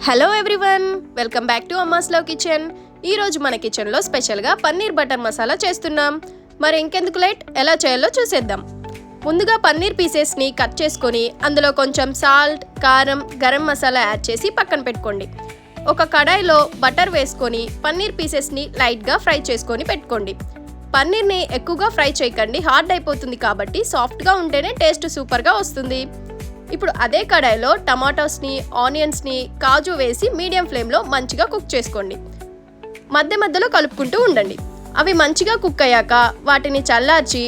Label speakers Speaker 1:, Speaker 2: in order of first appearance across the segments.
Speaker 1: Hello everyone, welcome back to అమ్మాస్ love kitchen. ఈరోజు మన కిచెన్లో స్పెషల్గా పన్నీర్ బటర్ మసాలా చేస్తున్నాం. మరి ఇంకెందుకు లేట్, ఎలా చేయాలో చూసేద్దాం. ముందుగా పన్నీర్ పీసెస్ని కట్ చేసుకొని అందులో కొంచెం సాల్ట్, కారం, గరం మసాలా యాడ్ చేసి పక్కన పెట్టుకోండి. ఒక కడాయిలో బటర్ వేసుకొని పన్నీర్ పీసెస్ని లైట్గా ఫ్రై చేసుకొని పెట్టుకోండి. పన్నీర్ని ఎక్కువగా ఫ్రై చేయకండి, హార్డ్ అయిపోతుంది కాబట్టి సాఫ్ట్గా ఉంటేనే టేస్ట్ సూపర్గా వస్తుంది. ఇప్పుడు అదే కడాయిలో టమాటోస్ని, ఆనియన్స్ని, కాజు వేసి మీడియం ఫ్లేమ్లో మంచిగా కుక్ చేసుకోండి. మధ్య మధ్యలో కలుపుకుంటూ ఉండండి. అవి మంచిగా కుక్ అయ్యాక వాటిని చల్లార్చి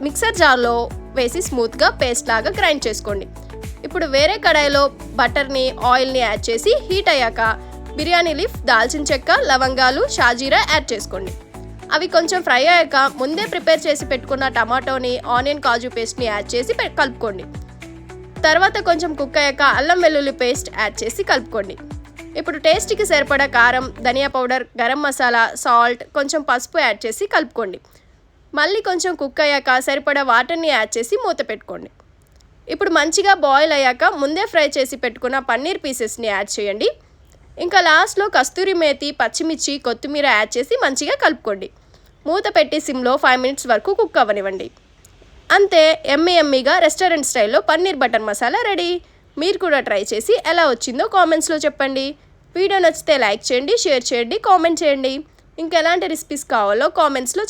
Speaker 1: మిక్సర్ జార్లో వేసి స్మూత్గా పేస్ట్ లాగా గ్రైండ్ చేసుకోండి. ఇప్పుడు వేరే కడాయిలో బటర్ని, ఆయిల్ని యాడ్ చేసి హీట్ అయ్యాక బిర్యానీ లీఫ్, దాల్చిన చెక్క, లవంగాలు, షాజీరా యాడ్ చేసుకోండి. అవి కొంచెం ఫ్రై అయ్యాక ముందే ప్రిపేర్ చేసి పెట్టుకున్న టమాటోని, ఆనియన్, కాజు పేస్ట్ని యాడ్ చేసి కలుపుకోండి. తర్వాత కొంచెం కుక్ అయ్యాక అల్లం వెల్లుల్లి పేస్ట్ యాడ్ చేసి కలుపుకోండి. ఇప్పుడు టేస్ట్కి సరిపడా కారం, ధనియా పౌడర్, గరం మసాలా, సాల్ట్, కొంచెం పసుపు యాడ్ చేసి కలుపుకోండి. మళ్ళీ కొంచెం కుక్ అయ్యాక సరిపడా వాటర్ని యాడ్ చేసి మూత పెట్టుకోండి. ఇప్పుడు మంచిగా బాయిల్ అయ్యాక ముందే ఫ్రై చేసి పెట్టుకున్న పన్నీర్ పీసెస్ని యాడ్ చేయండి. ఇంకా లాస్ట్లో కస్తూరి మేతి, పచ్చిమిర్చి, కొత్తిమీర యాడ్ చేసి మంచిగా కలుపుకోండి. మూత పెట్టి సిమ్లో 5 minutes వరకు కుక్ అవ్వనివ్వండి. అంతే, ఎమ్మీగా రెస్టారెంట్ స్టైల్లో పన్నీర్ బటర్ మసాలా రెడీ. మీరు కూడా ట్రై చేసి ఎలా వచ్చిందో కామెంట్స్లో చెప్పండి. వీడియో నచ్చితే లైక్ చేయండి, షేర్ చేయండి, కామెంట్ చేయండి. ఇంకెలాంటి రెసిపీస్ కావాలో కామెంట్స్లో